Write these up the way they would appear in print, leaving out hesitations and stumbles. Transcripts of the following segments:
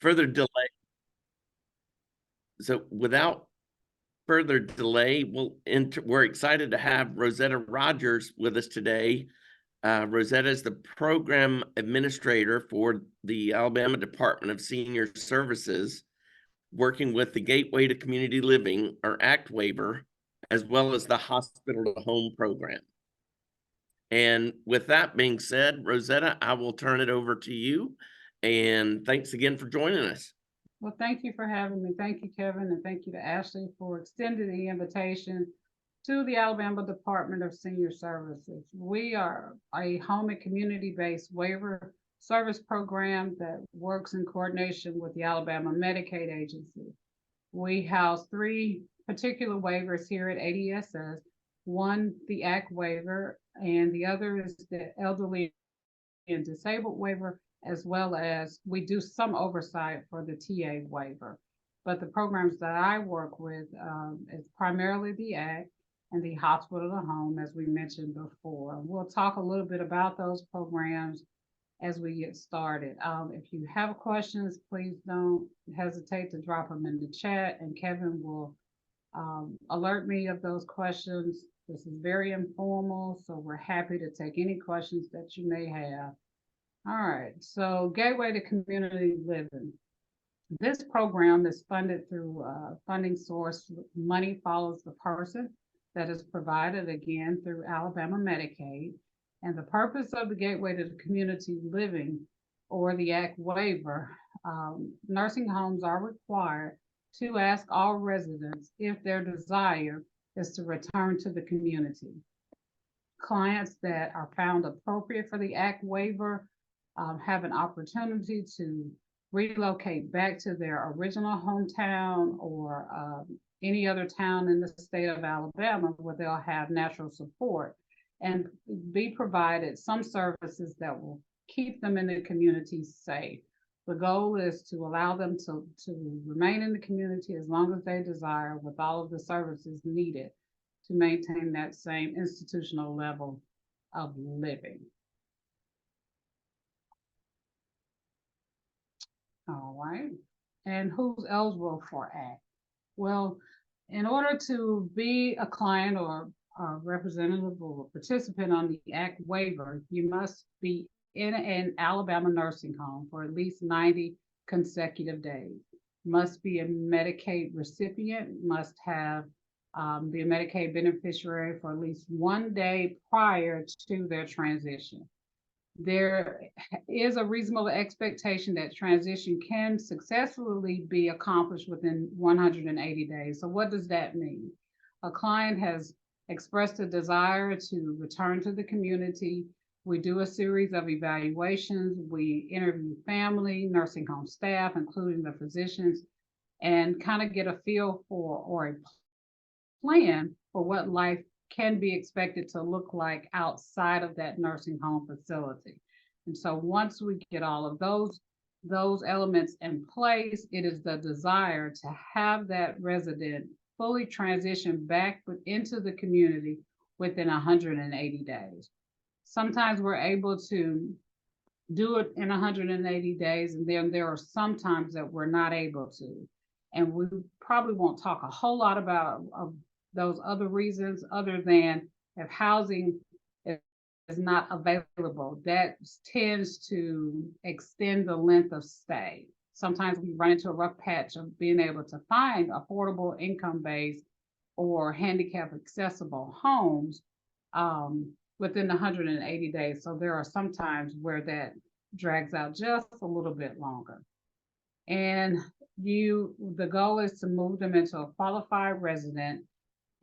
further delay, without further delay, we're excited to have Rosetta Rogers with us today. Rosetta is the program administrator for the Alabama Department of Senior Services, working with the Gateway to Community Living, or ACT waiver, as well as the Hospital to Home program. And with that being said, Rosetta, I will turn it over to you. And thanks again for joining us. Well, thank you for having me. Thank you, Kevin, and thank you to Ashley for extending the invitation to the Alabama Department of Senior Services. We are a home and community-based waiver service program that works in coordination with the Alabama Medicaid Agency. We house three particular waivers here at ADSS. One, the ACT waiver, and the other is the elderly and disabled waiver, as well as we do some oversight for the TA waiver. But the programs that I work with is primarily the ACT and the Hospital to Home, as we mentioned before. We'll talk a little bit about those programs as we get started. If you have questions, please don't hesitate to drop them in the chat, and Kevin will alert me of those questions. This is very informal, so we're happy to take any questions that you may have. All right, so Gateway to Community Living. This program is funded through funding source. Money follows the person that is provided, again, through Alabama Medicaid. And the purpose of the Gateway to Community Living, or the ACT waiver, nursing homes are required to ask all residents if their desire is to return to the community. Clients that are found appropriate for the ACT waiver have an opportunity to relocate back to their original hometown or any other town in the state of Alabama where they'll have natural support and be provided some services that will keep them in the community safe. The goal is to allow them to remain in the community as long as they desire, with all of the services needed to maintain that same institutional level of living. All right, and who's eligible for ACT? Well, in order to be a client or a representative or participant on the ACT waiver, you must be in an Alabama nursing home for at least 90 consecutive days. Must be a Medicaid recipient, must have be a Medicaid beneficiary for at least 1 day prior to their transition. There is a reasonable expectation that transition can successfully be accomplished within 180 days. So what does that mean? A client has expressed a desire to return to the community. We do a series of evaluations. We interview family, nursing home staff, including the physicians, and kind of get a feel for or a plan for what life can be expected to look like outside of that nursing home facility. And so once we get all of those elements in place, it is the desire to have that resident fully transition back into the community within 180 days. Sometimes we're able to do it in 180 days, and then there are some times that we're not able to. And we probably won't talk a whole lot about those other reasons, other than if housing is not available, that tends to extend the length of stay. Sometimes we run into a rough patch of being able to find affordable income-based or handicap accessible homes within 180 days. So there are some times where that drags out just a little bit longer. And the goal is to move them into a qualified resident,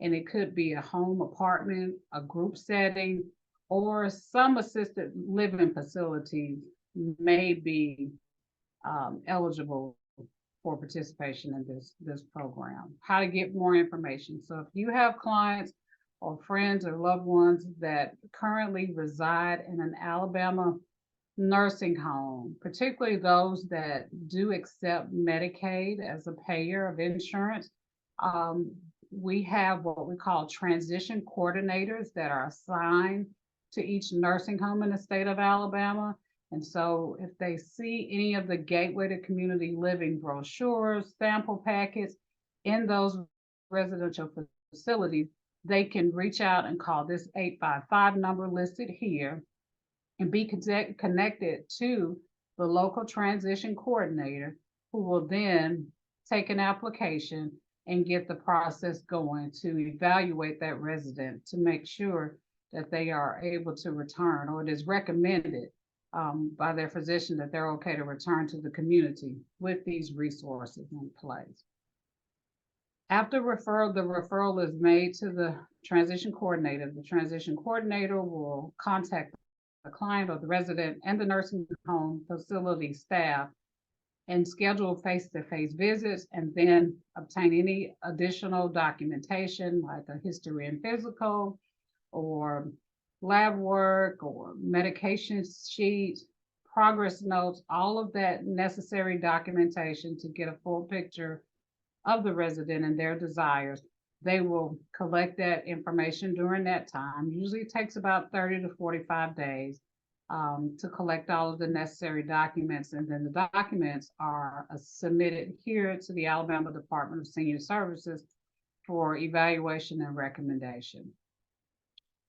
and it could be a home, apartment, a group setting, or some assisted living facilities may be eligible for participation in this program. How to get more information. So if you have clients or friends or loved ones that currently reside in an Alabama nursing home, particularly those that do accept Medicaid as a payer of insurance, we have what we call transition coordinators that are assigned to each nursing home in the state of Alabama. And so if they see any of the Gateway to Community Living brochures, sample packets in those residential facilities, they can reach out and call this 855 number listed here and be connected to the local transition coordinator, who will then take an application and get the process going to evaluate that resident to make sure that they are able to return, or it is recommended by their physician that they're okay to return to the community with these resources in place. After referral, the referral is made to the transition coordinator. The transition coordinator will contact the client or the resident and the nursing home facility staff and schedule face-to-face visits, and then obtain any additional documentation like a history and physical or lab work or medication sheets, progress notes, all of that necessary documentation to get a full picture of the resident and their desires. They will collect that information during that time. Usually it takes about 30 to 45 days to collect all of the necessary documents. And then the documents are submitted here to the Alabama Department of Senior Services for evaluation and recommendation.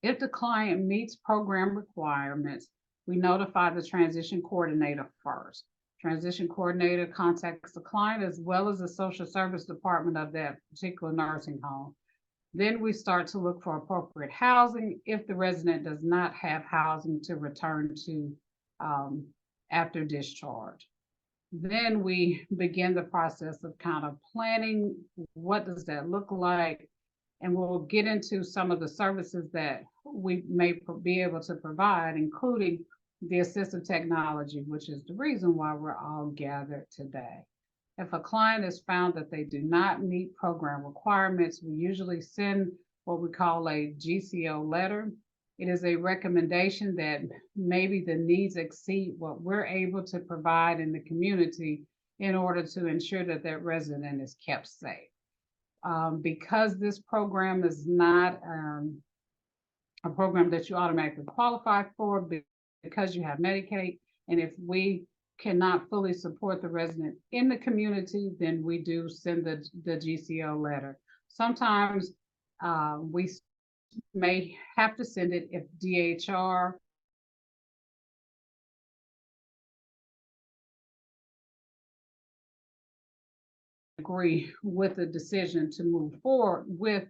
If the client meets program requirements, we notify the transition coordinator first. Transition coordinator contacts the client as well as the social service department of that particular nursing home. Then we start to look for appropriate housing if the resident does not have housing to return to after discharge. Then we begin the process of kind of planning. What does that look like? And we'll get into some of the services that we may be able to provide, including the assistive technology, which is the reason why we're all gathered today. If a client is found that they do not meet program requirements, we usually send what we call a GCO letter. It is a recommendation that maybe the needs exceed what we're able to provide in the community in order to ensure that that resident is kept safe. Because this program is not a program that you automatically qualify for because you have Medicaid, and if we cannot fully support the resident in the community, then we do send the GCO letter. Sometimes we may have to send it if DHR agree with the decision to move forward with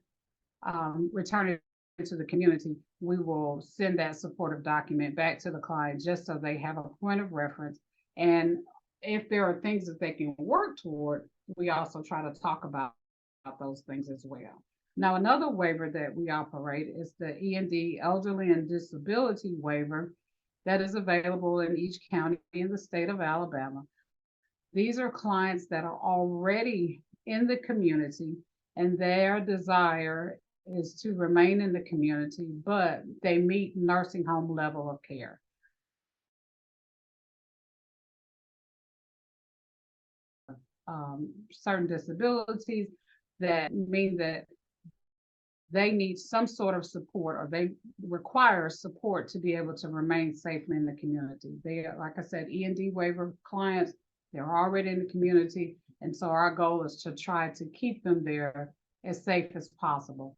returning to the community. We will send that supportive document back to the client just so they have a point of reference. And if there are things that they can work toward, we also try to talk about those things as well. Now, another waiver that we operate is the E&D Elderly and Disability Waiver that is available in each county in the state of Alabama. These are clients that are already in the community and their desire is to remain in the community, but they meet nursing home level of care. Certain disabilities that mean that they need some sort of support, or they require support to be able to remain safely in the community. They are, like I said, E&D waiver clients, they're already in the community. And so our goal is to try to keep them there as safe as possible.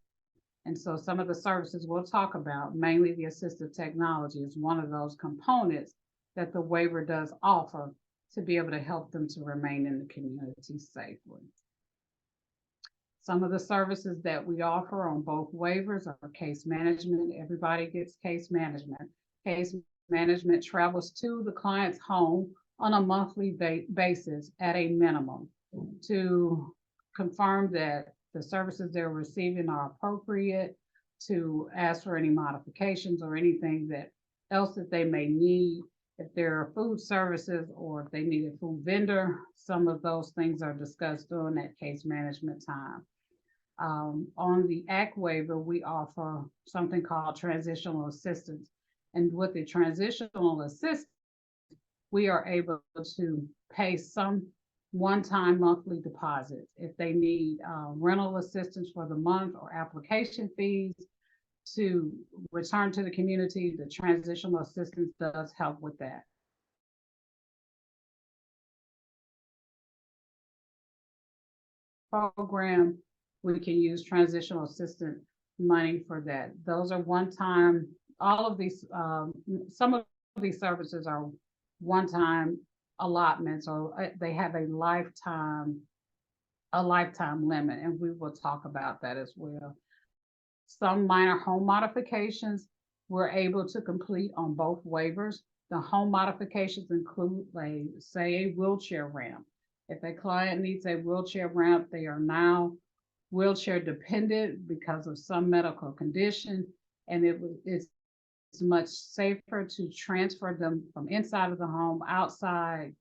And so some of the services we'll talk about, mainly the assistive technology, is one of those components that the waiver does offer to be able to help them to remain in the community safely. Some of the services that we offer on both waivers are case management. Everybody gets case management. Case management travels to the client's home on a monthly basis at a minimum to confirm that the services they're receiving are appropriate, to ask for any modifications or anything that else that they may need. If there are food services or if they need a food vendor, some of those things are discussed during that case management time. On the ACT waiver, we offer something called transitional assistance. And with the transitional assistance, we are able to pay some one-time monthly deposits. If they need rental assistance for the month or application fees to return to the community, the transitional assistance does help with that. program, we can use transitional assistant money for that. Those are one-time, all of these, some of these services are one-time allotments, or they have a lifetime limit, and we will talk about that as well. Some minor home modifications we're able to complete on both waivers. The home modifications include, say, a wheelchair ramp. If a client needs a wheelchair ramp, they are now wheelchair dependent because of some medical condition, and it's much safer to transfer them from inside of the home outside.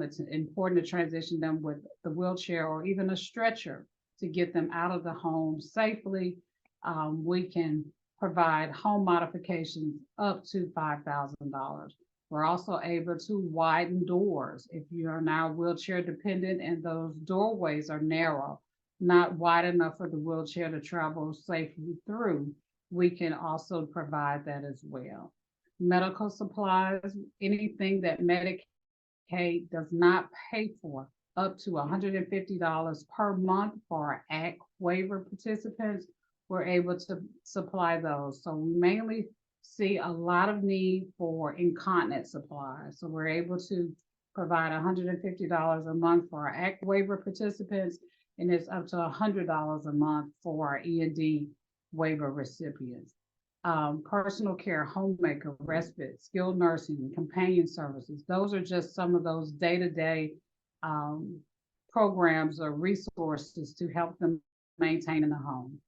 It's important to transition them with the wheelchair or even a stretcher to get them out of the home safely. We can provide home modifications up to $5,000. We're also able to widen doors. If you are now wheelchair dependent and those doorways are narrow, not wide enough for the wheelchair to travel safely through, we can also provide that as well. Medical supplies, anything that Medicaid does not pay for, up to $150 per month for our ACT waiver participants, we're able to supply those. So we mainly see a lot of need for incontinence supplies. So we're able to provide $150 a month for our ACT waiver participants, and it's up to $100 a month for our E&D waiver recipients. Personal care, homemaker, respite, skilled nursing, companion services. Those are just some of those day-to-day programs or resources to help them maintain in the home.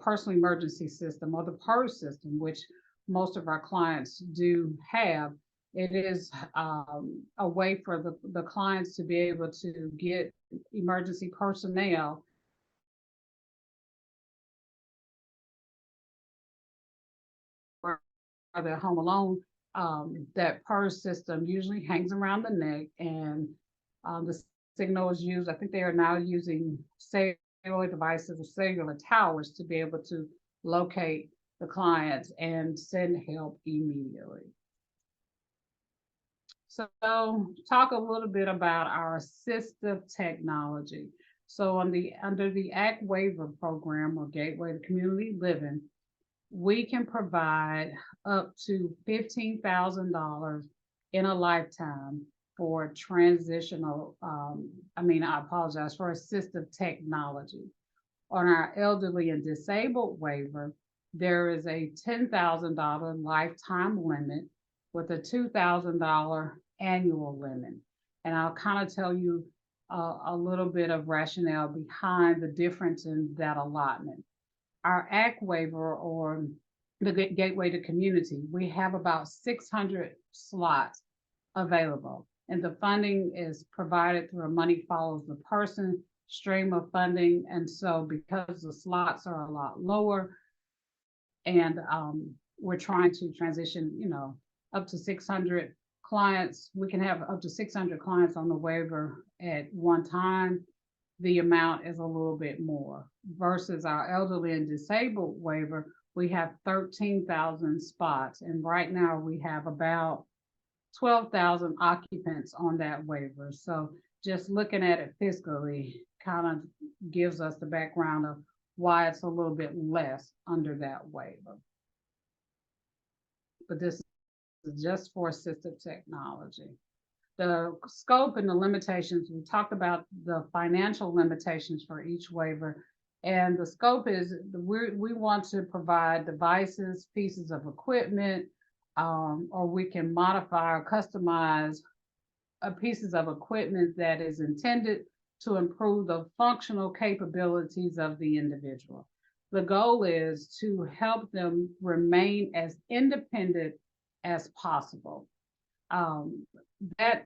Personal emergency system, or the PERS system, which most of our clients do have. It is a way for the clients to be able to get emergency personnel or they're home alone. That PERS system usually hangs around the neck, and the signal is used. I think they are now using cellular devices or cellular towers to be able to locate the clients and send help immediately. So talk a little bit about our assistive technology. So under the ACT waiver program, or Gateway to Community Living, we can provide up to $15,000 in a lifetime for transitional, I apologize, for assistive technology. On our elderly and disabled waiver, there is a $10,000 lifetime limit with a $2,000 annual limit. And I'll kind of tell you a little bit of rationale behind the difference in that allotment. Our ACT waiver, or the Gateway to Community, we have about 600 slots available, and the funding is provided through a money follows the person stream of funding. And so because the slots are a lot lower, and we're trying to transition, up to 600 clients, we can have up to 600 clients on the waiver at one time. The amount is a little bit more versus our elderly and disabled waiver. We have 13,000 spots, and right now we have about 12,000 occupants on that waiver. So just looking at it fiscally kind of gives us the background of why it's a little bit less under that waiver. But this is just for assistive technology. The scope and the limitations, we talked about the financial limitations for each waiver, and the scope is we want to provide devices, pieces of equipment, or we can modify or customize pieces of equipment that is intended to improve the functional capabilities of the individual. The goal is to help them remain as independent as possible.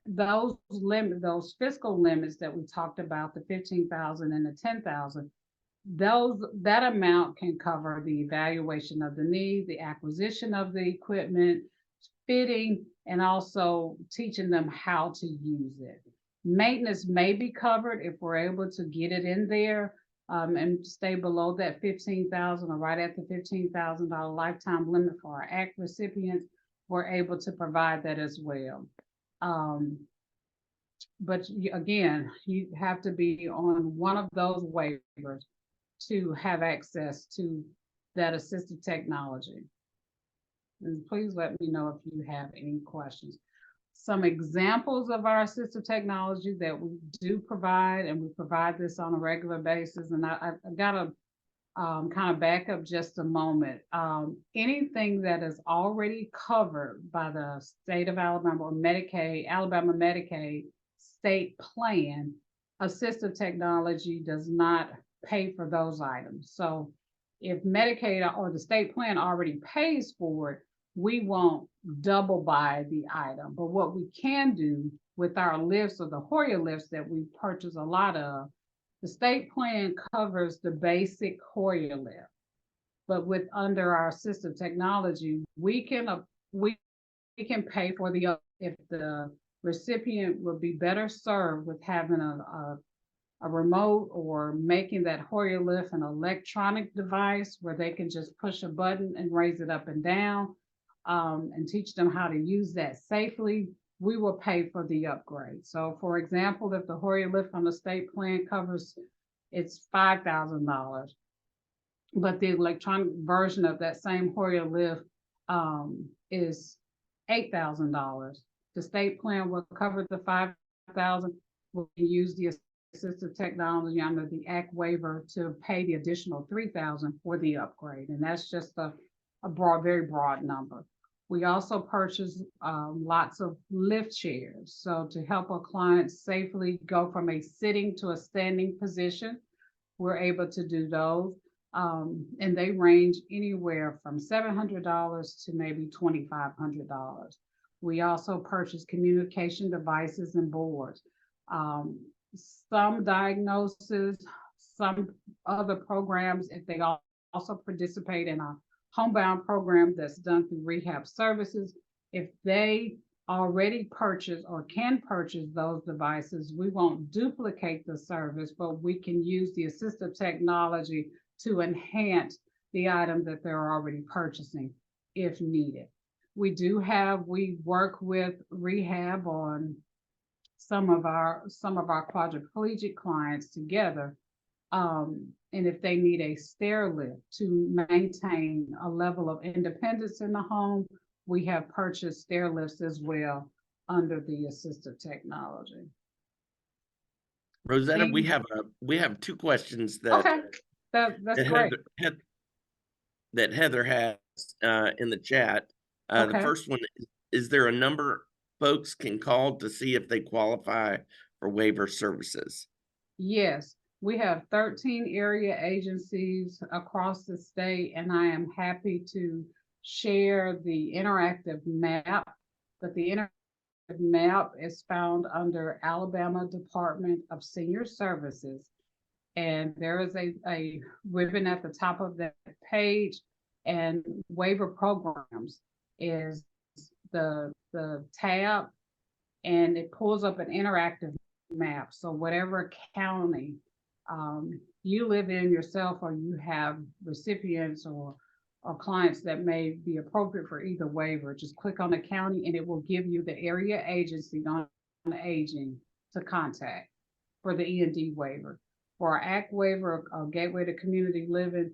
Those fiscal limits that we talked about, the 15,000 and the 10,000, that amount can cover the evaluation of the need, the acquisition of the equipment, fitting, and also teaching them how to use it. Maintenance may be covered if we're able to get it in there and stay below that 15,000 or right at the $15,000 lifetime limit for our ACT recipients. We're able to provide that as well. But again, you have to be on one of those waivers to have access to that assistive technology. And please let me know if you have any questions. Some examples of our assistive technology that we do provide, and we provide this on a regular basis. And I got to kind of back up just a moment. Anything that is already covered by the state of Alabama or Medicaid, Alabama Medicaid state plan, assistive technology does not pay for those items. So if Medicaid or the state plan already pays for it, we won't double buy the item. But what we can do with our lifts or the Hoyer lifts that we purchase a lot of, the state plan covers the basic Hoyer lift. But with under our assistive technology, we can pay for the, if the recipient will be better served with having a remote or making that Hoyer lift an electronic device where they can just push a button and raise it up and down, and teach them how to use that safely, we will pay for the upgrade. So for example, if the Hoyer lift on the state plan covers, it's $5,000, but the electronic version of that same Hoyer lift is $8,000. The state plan will cover the $5,000. We'll use the assistive technology under the ACT waiver to pay the additional $3,000 for the upgrade. And that's just a broad, very broad number. We also purchase lots of lift chairs. So to help our clients safely go from a sitting to a standing position, we're able to do those. And they range anywhere from $700 to maybe $2,500. We also purchase communication devices and boards. Some diagnoses, some other programs, if they also participate in a homebound program that's done through rehab services, if they already purchase or can purchase those devices, we won't duplicate the service, but we can use the assistive technology to enhance the item that they're already purchasing if needed. We work with rehab on some of our quadriplegic clients together. And if they need a stair lift to maintain a level of independence in the home, we have purchased stair lifts as well under the assistive technology. Rosetta, we have two questions that okay, that's great. That Heather has in the chat. Okay. The first one is there a number folks can call to see if they qualify for waiver services? Yes, we have 13 area agencies across the state, and I am happy to share the interactive map. But the interactive map is found under Alabama Department of Senior Services. And there is a ribbon at the top of that page, and waiver programs is the tab, and it pulls up an interactive map. So whatever county you live in yourself, or you have recipients or clients that may be appropriate for either waiver, just click on the county and it will give you the area agency on aging to contact for the E&D waiver. For our ACT waiver, Gateway to Community Living,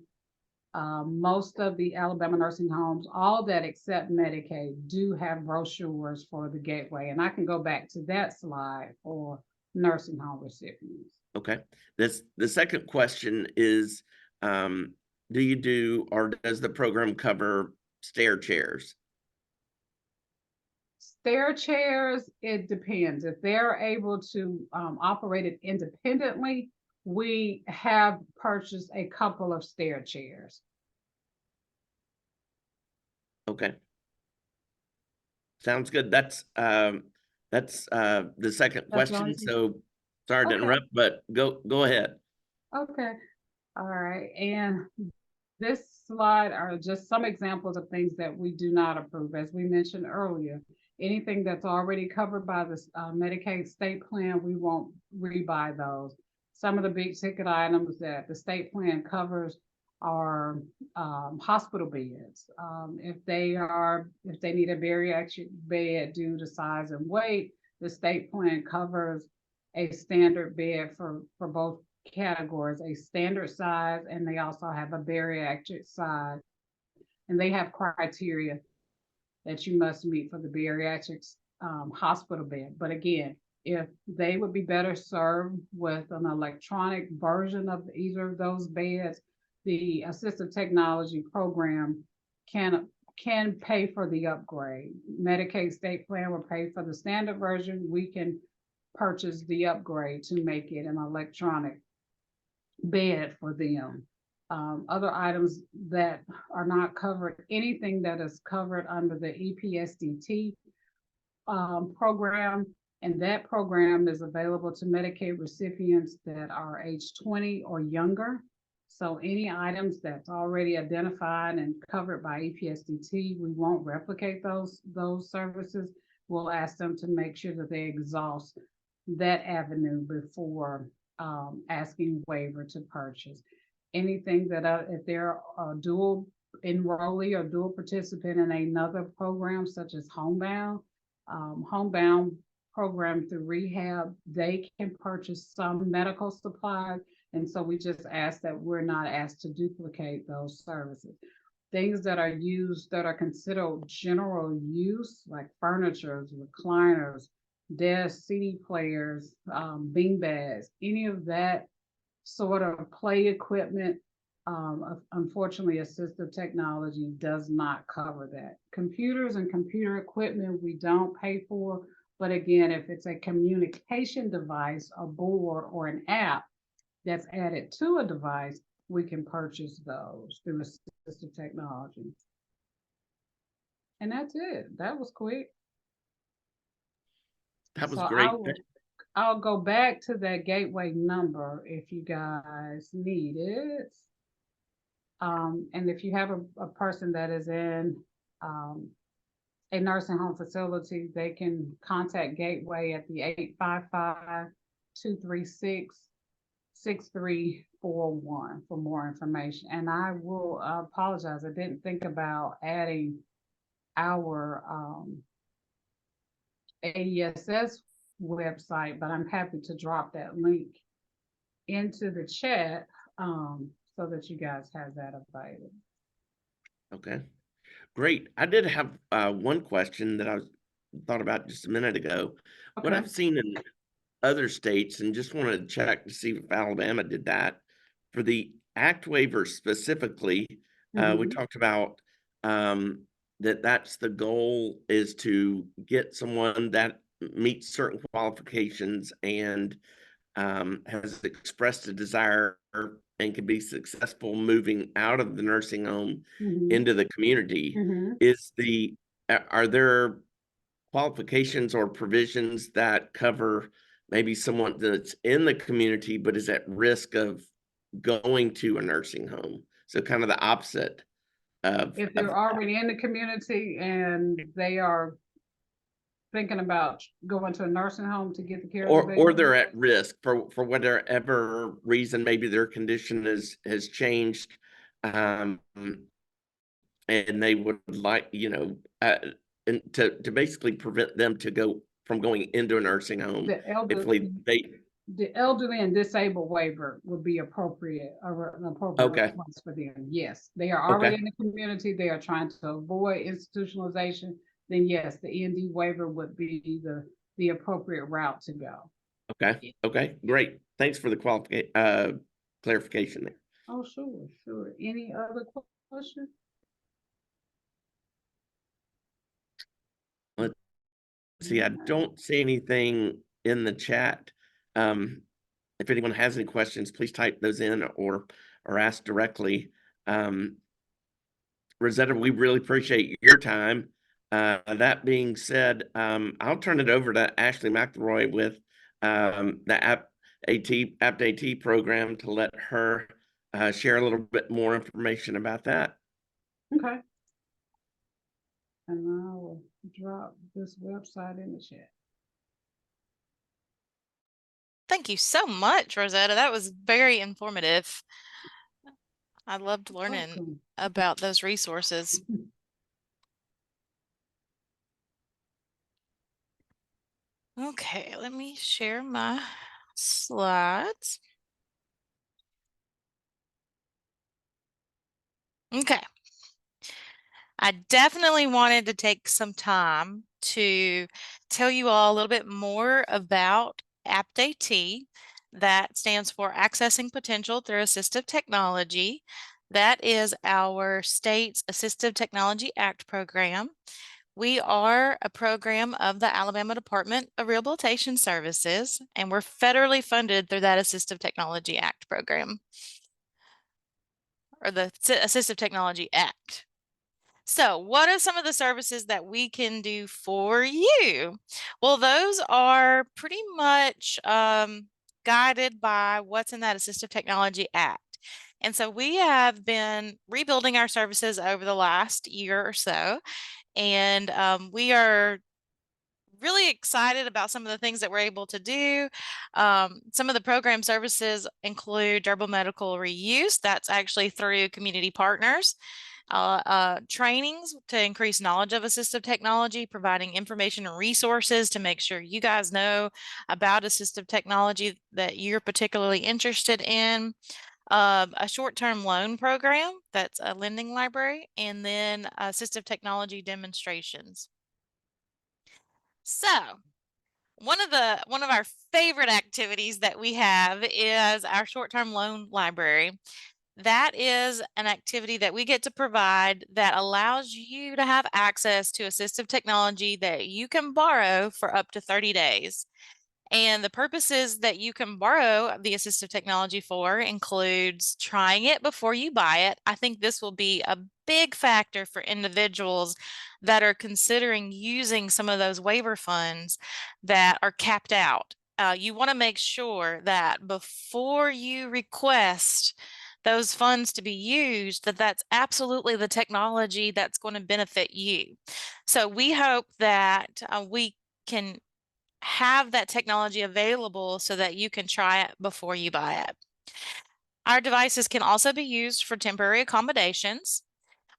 most of the Alabama nursing homes, all that except Medicaid, do have brochures for the Gateway. And I can go back to that slide for nursing home recipients. Okay. The second question is, do you do, or does the program cover stair chairs? Stair chairs, it depends. If they're able to operate it independently, we have purchased a couple of stair chairs. Okay. Sounds good. That's the second question. So sorry to interrupt, but go ahead. Okay. All right. And this slide are just some examples of things that we do not approve. As we mentioned earlier, anything that's already covered by the Medicaid state plan, we won't rebuy those. Some of the big ticket items that the state plan covers are hospital beds. If they need a bariatric bed due to size and weight, The state plan covers a standard bed for both categories, a standard size, and they also have a bariatric size. And they have criteria that you must meet for the bariatric hospital bed. But again, if they would be better served with an electronic version of either of those beds, the assistive technology program can pay for the upgrade. Medicaid state plan will pay for the standard version. We can purchase the upgrade to make it an electronic bed for them. Other items that are not covered, anything that is covered under the EPSDT program, and that program is available to Medicaid recipients that are age 20 or younger. So any items that's already identified and covered by EPSDT, we won't replicate those services. We'll ask them to make sure that they exhaust that avenue before asking waiver to purchase. Anything that if they're a dual enrollee or dual participant in another program such as homebound program through rehab, they can purchase some medical supplies. And so we just ask that we're not asked to duplicate those services. Things that are used that are considered general use, like furniture, recliners, desks, CD players, bean bags, any of that sort of play equipment. Unfortunately, assistive technology does not cover that. Computers and computer equipment we don't pay for, but again, if it's a communication device, a board, or an app that's added to a device, we can purchase those through assistive technology. And that's it. That was quick. That was So great. I'll go back to that gateway number if you guys need it. And if you have a person that is in a nursing home facility, they can contact Gateway at the 855-236-6341 for more information. And I will apologize, I didn't think about adding our AESS website, but I'm happy to drop that link into the chat so that you guys have that available. Okay, great. I did have one question that I thought about just a minute ago. Okay. What I've seen in other states, and just wanted to check to see if Alabama did that, for the ACT waiver specifically, we talked about that's the goal is to get someone that meets certain qualifications and has expressed a desire and can be successful moving out of the nursing home into the community. Are there qualifications or provisions that cover maybe someone that's in the community but is at risk of going to a nursing home? So kind of the opposite of if they're already in the community and they are thinking about going to a nursing home to get the care, or they're at risk for whatever reason, maybe their condition has changed, and they would like, and to basically prevent them to go from going into a nursing home. The elderly and disabled waiver would be appropriate, or an appropriate response for them. Yes, they are already in the community. They are trying to avoid institutionalization. Then yes, the END waiver would be the appropriate route to go. Okay, great. Thanks for the clarification there. Oh, sure. Any other questions? Let's see, I don't see anything in the chat. If anyone has any questions, please type those in or ask directly. Rosetta, we really appreciate your time. That being said, I'll turn it over to Ashley McElroy with the APTAT program to let her share a little bit more information about that. Okay. And I will drop this website in the chat. Thank you so much, Rosetta. That was very informative. I loved learning about those resources. Okay, let me share my slides. Okay. I definitely wanted to take some time to tell you all a little bit more about APTAT. That stands for Accessing Potential Through Assistive Technology. That is our state's Assistive Technology Act program. We are a program of the Alabama Department of Rehabilitation Services, and we're federally funded through that Assistive Technology Act program, or the Assistive Technology Act. So, what are some of the services that we can do for you? Well, those are pretty much guided by what's in that Assistive Technology Act. And so we have been rebuilding our services over the last year or so, and we are really excited about some of the things that we're able to do. Some of the program services include durable medical reuse. That's actually through community partners. Trainings to increase knowledge of assistive technology, providing information and resources to make sure you guys know about assistive technology that you're particularly interested in. A short-term loan program, that's a lending library, and then assistive technology demonstrations. So, one of our favorite activities that we have is our short-term loan library. That is an activity that we get to provide that allows you to have access to assistive technology that you can borrow for up to 30 days. And the purposes that you can borrow the assistive technology for includes trying it before you buy it. I think this will be a big factor for individuals that are considering using some of those waiver funds that are capped out. You want to make sure that before you request those funds to be used, that's absolutely the technology that's going to benefit you. So we hope that we can have that technology available so that you can try it before you buy it. Our devices can also be used for temporary accommodations.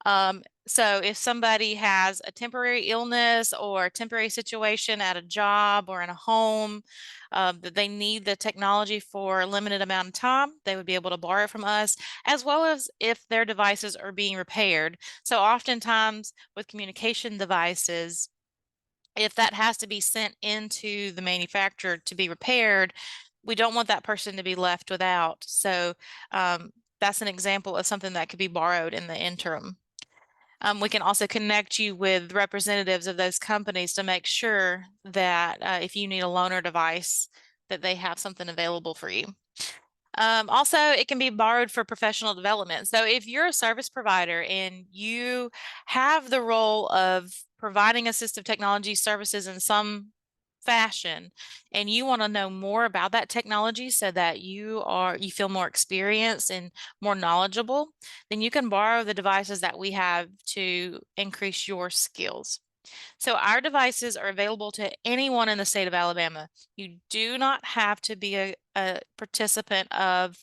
So if somebody has a temporary illness or a temporary situation at a job or in a home, that they need the technology for a limited amount of time, they would be able to borrow it from us, as well as if their devices are being repaired. So oftentimes with communication devices, if that has to be sent into the manufacturer to be repaired, we don't want that person to be left without. So that's an example of something that could be borrowed in the interim. We can also connect you with representatives of those companies to make sure that if you need a loaner device, that they have something available for you. Also, it can be borrowed for professional development. So if you're a service provider and you have the role of providing assistive technology services in some fashion, and you want to know more about that technology so that you feel more experienced and more knowledgeable, then you can borrow the devices that we have to increase your skills. So our devices are available to anyone in the state of Alabama. You do not have to be a participant of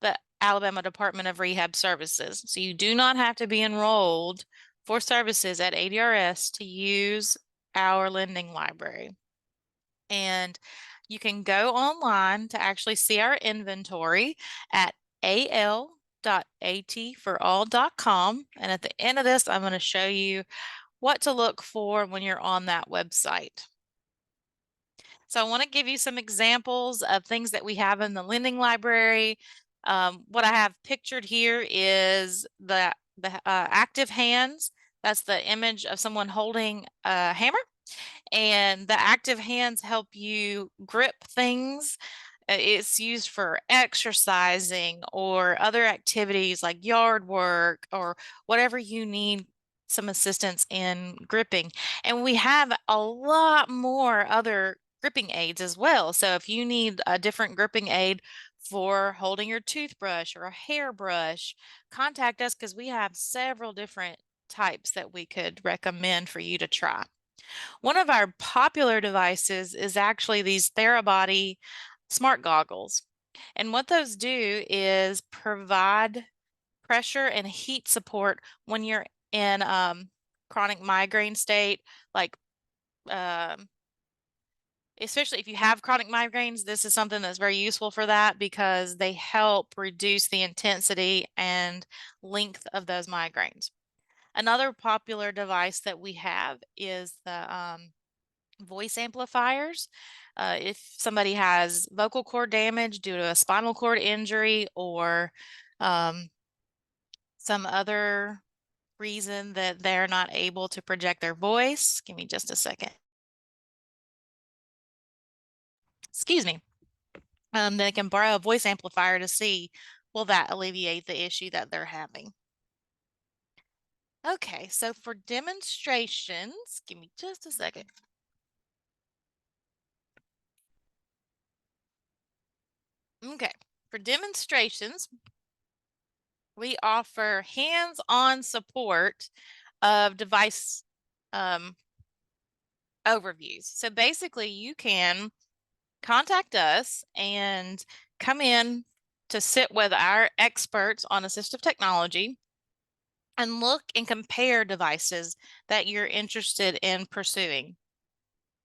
the Alabama Department of Rehab Services. So you do not have to be enrolled for services at ADRS to use our lending library. And you can go online to actually see our inventory at al.atforall.com. And at the end of this, I'm going to show you what to look for when you're on that website. So I want to give you some examples of things that we have in the lending library. What I have pictured here is the active hands. That's the image of someone holding a hammer. And the active hands help you grip things. It's used for exercising or other activities like yard work or whatever you need some assistance in gripping. And we have a lot more other gripping aids as well. So if you need a different gripping aid for holding your toothbrush or a hairbrush, contact us because we have several different types that we could recommend for you to try. One of our popular devices is actually these Therabody smart goggles. And what those do is provide pressure and heat support when you're in chronic migraine state, like especially if you have chronic migraines, this is something that's very useful for that because they help reduce the intensity and length of those migraines. Another popular device that we have is the voice amplifiers. If somebody has vocal cord damage due to a spinal cord injury or um, some other reason that they're not able to project their voice, give me just a second. Excuse me. They can borrow a voice amplifier to see will that alleviate the issue that they're having. Okay, so for demonstrations, give me just a second. Okay, for demonstrations, we offer hands-on support of device overviews. So basically, you can contact us and come in to sit with our experts on assistive technology and look and compare devices that you're interested in pursuing.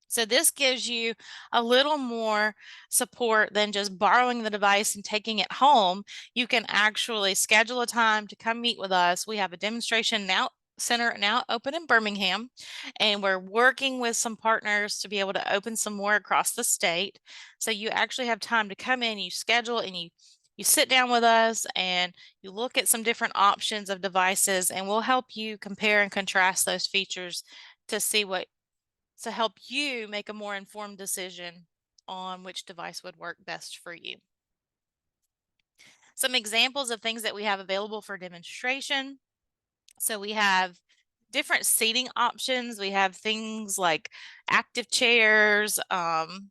So this gives you a little more support than just borrowing the device and taking it home. You can actually schedule a time to come meet with us. We have a demonstration center now open in Birmingham, and we're working with some partners to be able to open some more across the state. So you actually have time to come in, you schedule, and you sit down with us and you look at some different options of devices, and we'll help you compare and contrast those features to see what to help you make a more informed decision on which device would work best for you. Some examples of things that we have available for demonstration. So we have different seating options. We have things like active chairs,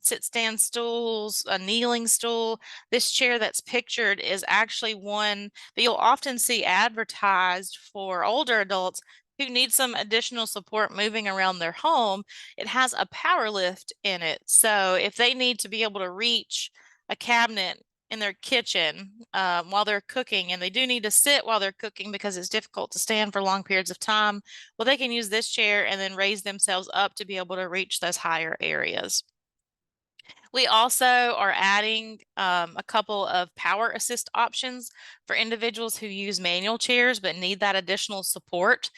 sit stand stools, a kneeling stool. This chair that's pictured is actually one that you'll often see advertised for older adults who need some additional support moving around their home. It has a power lift in it. So if they need to be able to reach a cabinet in their kitchen while they're cooking, and they do need to sit while they're cooking because it's difficult to stand for long periods of time, well, they can use this chair and then raise themselves up to be able to reach those higher areas. We also are adding a couple of power assist options for individuals who use manual chairs but need that additional support,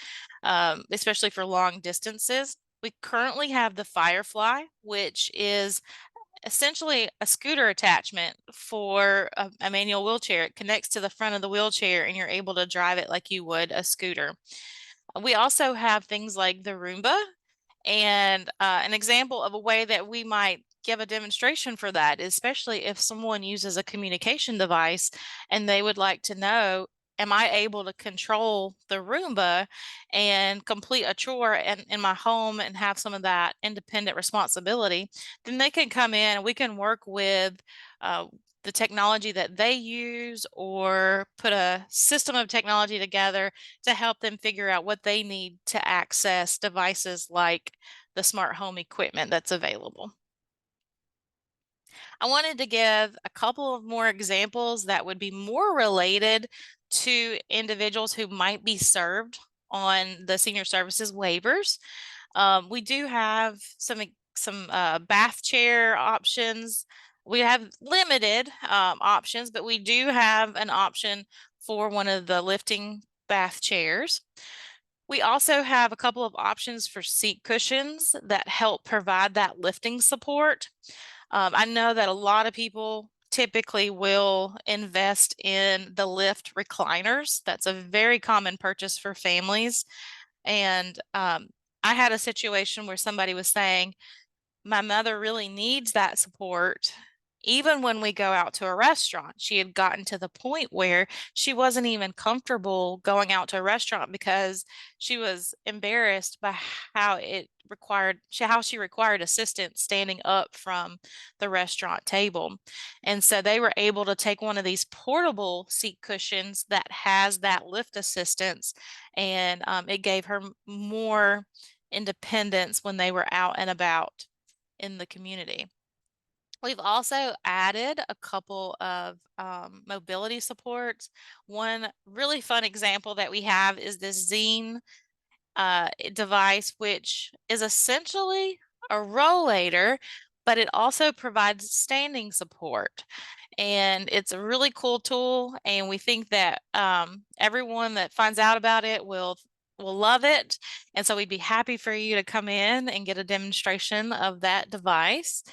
especially for long distances. We currently have the Firefly, which is essentially a scooter attachment for a manual wheelchair. It connects to the front of the wheelchair and you're able to drive it like you would a scooter. We also have things like the Roomba, and an example of a way that we might give a demonstration for that, especially if someone uses a communication device and they would like to know, am I able to control the Roomba and complete a chore in my home and have some of that independent responsibility? Then they can come in and we can work with the technology that they use or put a system of technology together to help them figure out what they need to access devices like the smart home equipment that's available. I wanted to give a couple of more examples that would be more related to individuals who might be served on the senior services waivers. We do have some bath chair options. We have limited options, but we do have an option for one of the lifting bath chairs. We also have a couple of options for seat cushions that help provide that lifting support. I know that a lot of people typically will invest in the lift recliners. That's a very common purchase for families. And I had a situation where somebody was saying, my mother really needs that support. Even when we go out to a restaurant, she had gotten to the point where she wasn't even comfortable going out to a restaurant because she was embarrassed by how she required assistance standing up from the restaurant table. And so they were able to take one of these portable seat cushions that has that lift assistance, and it gave her more independence when they were out and about in the community. We've also added a couple of mobility supports. One really fun example that we have is this Zine device, which is essentially a rollator, but it also provides standing support. And it's a really cool tool, and we think that everyone that finds out about it will love it. And so we'd be happy for you to come in and get a demonstration of that device.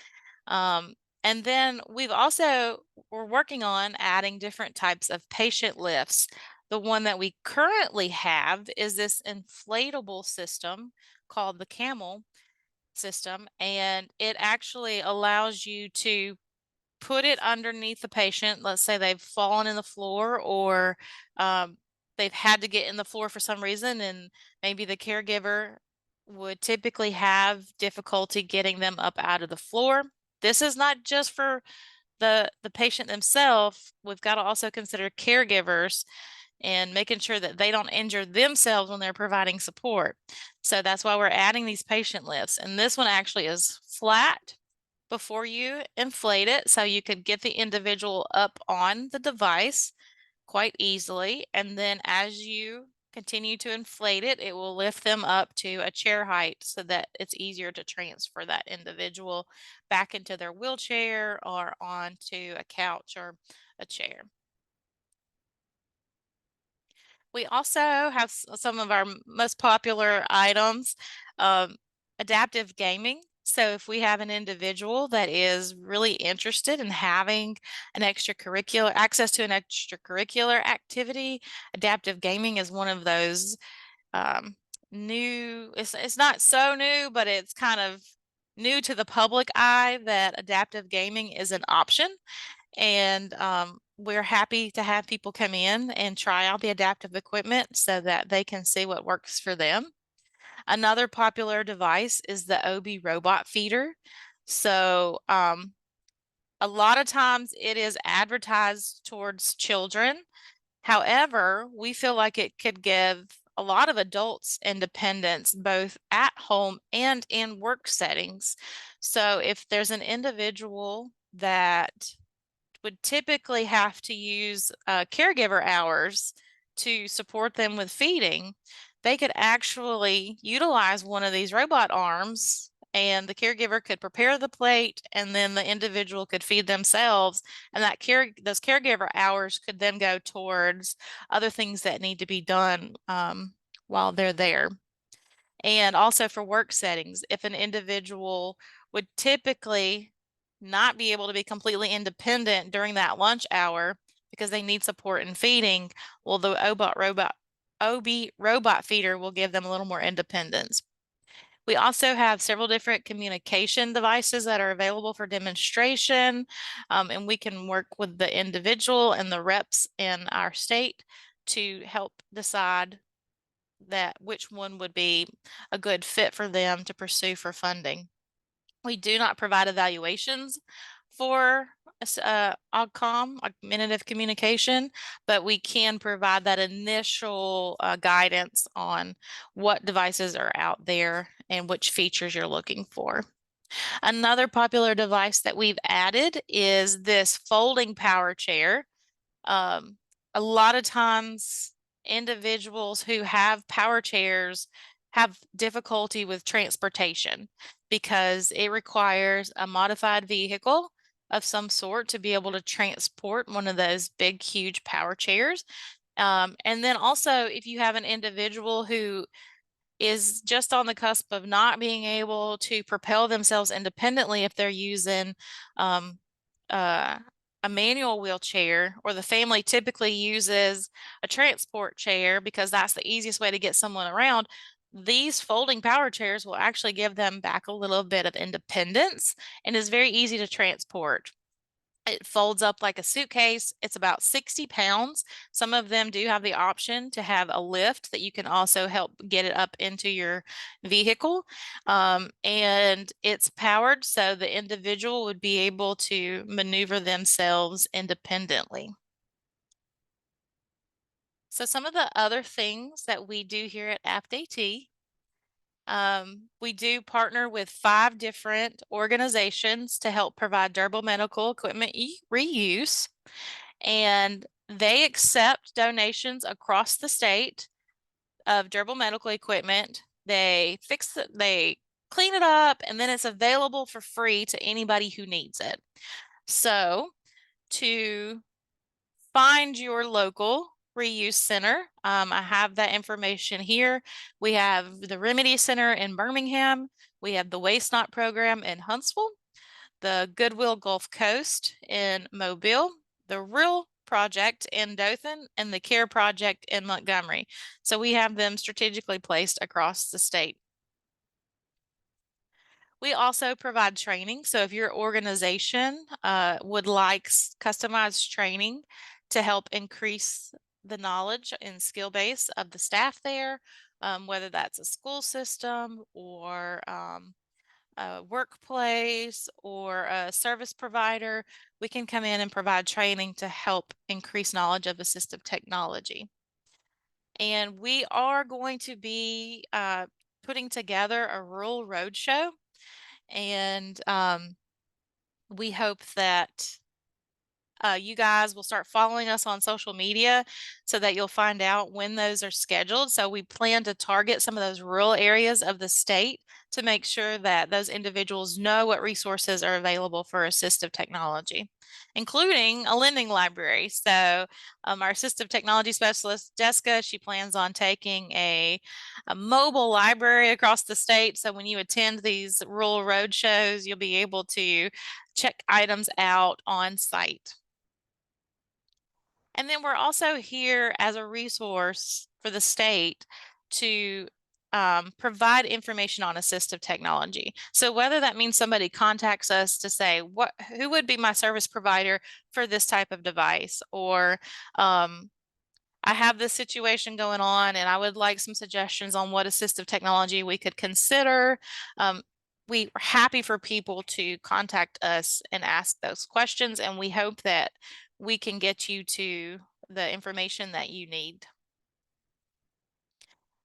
And then we're working on adding different types of patient lifts. The one that we currently have is this inflatable system called the Camel system, and it actually allows you to put it underneath the patient. Let's say they've fallen in the floor, or they've had to get in the floor for some reason, and maybe the caregiver would typically have difficulty getting them up out of the floor. This is not just for the patient themselves. We've got to also consider caregivers and making sure that they don't injure themselves when they're providing support. So that's why we're adding these patient lifts. And this one actually is flat before you inflate it, so you could get the individual up on the device quite easily. And then as you continue to inflate it, it will lift them up to a chair height so that it's easier to transfer that individual back into their wheelchair or onto a couch or a chair. We also have some of our most popular items, adaptive gaming. So if we have an individual that is really interested in having access to an extracurricular activity, adaptive gaming is one of those new. It's not so new, but it's kind of new to the public eye that adaptive gaming is an option. And we're happy to have people come in and try out the adaptive equipment so that they can see what works for them. Another popular device is the OB robot feeder. So a lot of times it is advertised towards children. However, we feel like it could give a lot of adults independence, both at home and in work settings. So if there's an individual that would typically have to use caregiver hours to support them with feeding, they could actually utilize one of these robot arms, and the caregiver could prepare the plate, and then the individual could feed themselves, and those caregiver hours could then go towards other things that need to be done while they're there. And also for work settings, if an individual would typically not be able to be completely independent during that lunch hour because they need support in feeding, well, the OB robot feeder will give them a little more independence. We also have several different communication devices that are available for demonstration, and we can work with the individual and the reps in our state to help decide which one would be a good fit for them to pursue for funding. We do not provide evaluations for AUGCOM, augmentative communication, but we can provide that initial guidance on what devices are out there and which features you're looking for. Another popular device that we've added is this folding power chair. A lot of times individuals who have power chairs have difficulty with transportation because it requires a modified vehicle of some sort to be able to transport one of those big, huge power chairs. And then also, if you have an individual who is just on the cusp of not being able to propel themselves independently, if they're using a manual wheelchair, or the family typically uses a transport chair because that's the easiest way to get someone around, these folding power chairs will actually give them back a little bit of independence and is very easy to transport. It folds up like a suitcase. It's about 60 pounds. Some of them do have the option to have a lift that you can also help get it up into your vehicle. And it's powered so the individual would be able to maneuver themselves independently. So some of the other things that we do here at APTAT, we do partner with 5 different organizations to help provide durable medical equipment reuse, and they accept donations across the state of durable medical equipment. They clean it up, and then it's available for free to anybody who needs it. So to find your local reuse center, I have that information here. We have the Remedy Center in Birmingham. We have the Waste Not program in Huntsville, the Goodwill Gulf Coast in Mobile, the Real Project in Dothan, and the Care Project in Montgomery. So we have them strategically placed across the state. We also provide training. So if your organization would like customized training to help increase the knowledge and skill base of the staff there, whether that's a school system or a workplace or a service provider, we can come in and provide training to help increase knowledge of assistive technology. And we are going to be putting together a rural roadshow, and we hope that you guys will start following us on social media so that you'll find out when those are scheduled. So we plan to target some of those rural areas of the state to make sure that those individuals know what resources are available for assistive technology, including a lending library. So our assistive technology specialist, Jessica, she plans on taking a mobile library across the state. So when you attend these rural road shows, you'll be able to check items out on site. And then we're also here as a resource for the state to provide information on assistive technology. So whether that means somebody contacts us to say, who would be my service provider for this type of device, or I have this situation going on and I would like some suggestions on what assistive technology we could consider. We are happy for people to contact us and ask those questions, and we hope that we can get you to the information that you need.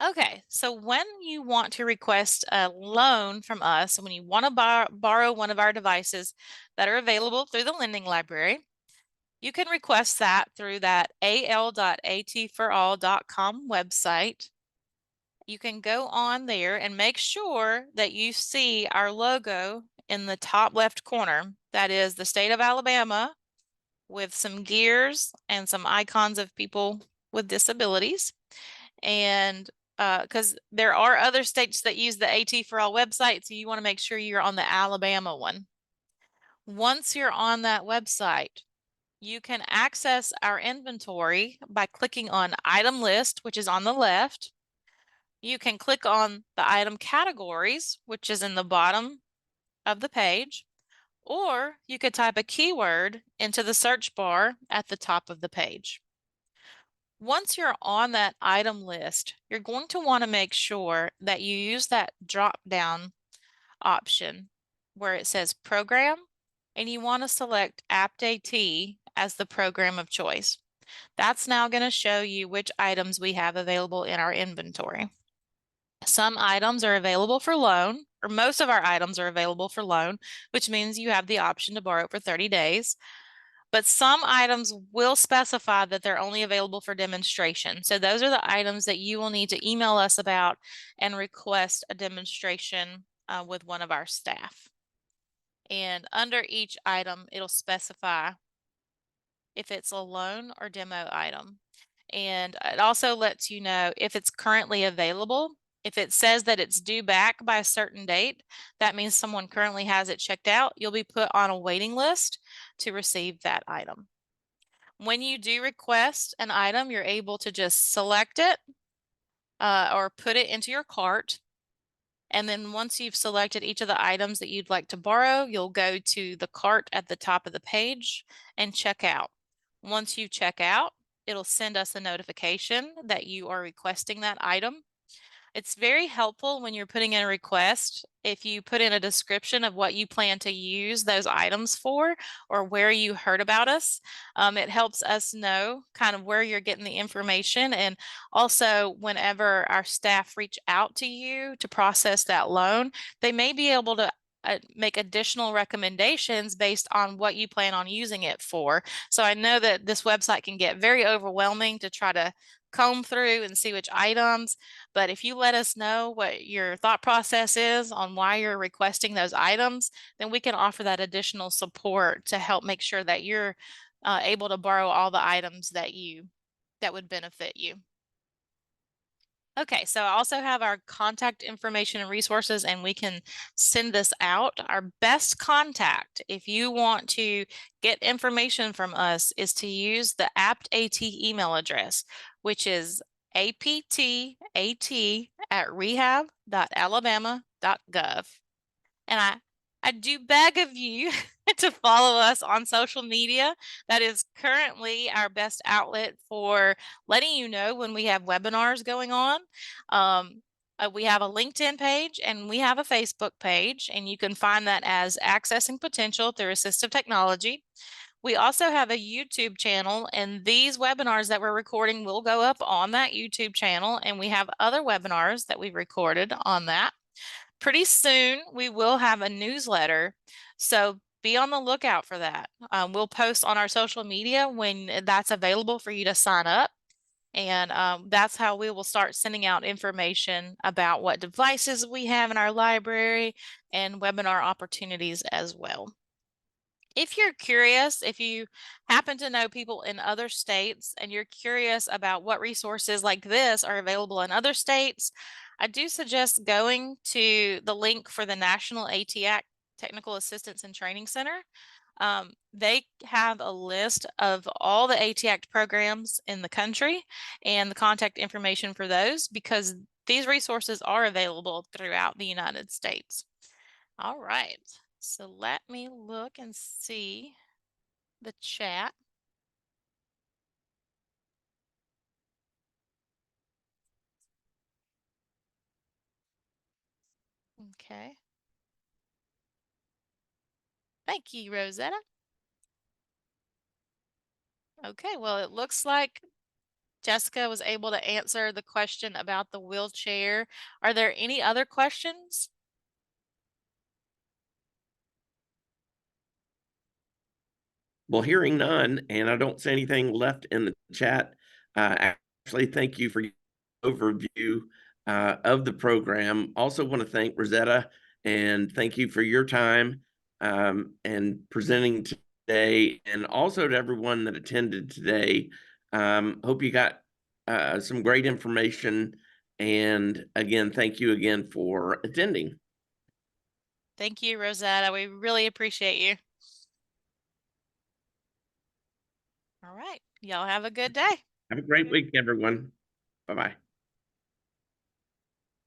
Okay, so when you want to request a loan from us, when you want to borrow one of our devices that are available through the lending library, you can request that through that al.atforall.com website. You can go on there and make sure that you see our logo in the top left corner. That is the state of Alabama with some gears and some icons of people with disabilities. And because there are other states that use the AT for All website, so you want to make sure you're on the Alabama one. Once you're on that website, you can access our inventory by clicking on item list, which is on the left. You can click on the item categories, which is in the bottom of the page, or you could type a keyword into the search bar at the top of the page. Once you're on that item list, you're going to want to make sure that you use that drop down option where it says program, and you want to select APTAT as the program of choice. That's now going to show you which items we have available in our inventory. Some items are available for loan, or most of our items are available for loan, which means you have the option to borrow for 30 days. But some items will specify that they're only available for demonstration. So those are the items that you will need to email us about and request a demonstration with one of our staff. And under each item, it'll specify if it's a loan or demo item. And it also lets you know if it's currently available. If it says that it's due back by a certain date, that means someone currently has it checked out. You'll be put on a waiting list to receive that item. When you do request an item, you're able to just select it or put it into your cart. And then once you've selected each of the items that you'd like to borrow, you'll go to the cart at the top of the page and check out. Once you check out, it'll send us a notification that you are requesting that item. It's very helpful when you're putting in a request if you put in a description of what you plan to use those items for or where you heard about us. It helps us know kind of where you're getting the information, and also whenever our staff reach out to you to process that loan, they may be able to make additional recommendations based on what you plan on using it for. So I know that this website can get very overwhelming to try to comb through and see which items. But if you let us know what your thought process is on why you're requesting those items, then we can offer that additional support to help make sure that you're able to borrow all the items that would benefit you. Okay, so I also have our contact information and resources, and we can send this out. Our best contact, if you want to get information from us, is to use the APTAT email address, which is aptat@rehab.alabama.gov. And I do beg of you to follow us on social media. That is currently our best outlet for letting you know when we have webinars going on. We have a LinkedIn page and we have a Facebook page, and you can find that as Accessing Potential through Assistive Technology. We also have a YouTube channel, and these webinars that we're recording will go up on that YouTube channel, and we have other webinars that we've recorded on that. Pretty soon, we will have a newsletter, so be on the lookout for that. We'll post on our social media when that's available for you to sign up. And that's how we will start sending out information about what devices we have in our library and webinar opportunities as well. If you're curious, if you happen to know people in other states and you're curious about what resources like this are available in other states, I do suggest going to the link for the National ATAT Technical Assistance and Training Center. They have a list of all the ATAC programs in the country and the contact information for those, because these resources are available throughout the United States. All right. So let me look and see the chat. Okay. Thank you, Rosetta. Okay, well, it looks like Jessica was able to answer the question about the wheelchair. Are there any other questions? Well, hearing none, and I don't see anything left in the chat. Actually, thank you for your overview of the program. Also want to thank Rosetta, and thank you for your time and presenting today, and also to everyone that attended today. Hope you got some great information. And again, thank you again for attending. Thank you, Rosetta. We really appreciate you. All right. Y'all have a good day. Have a great week, everyone. Bye-bye.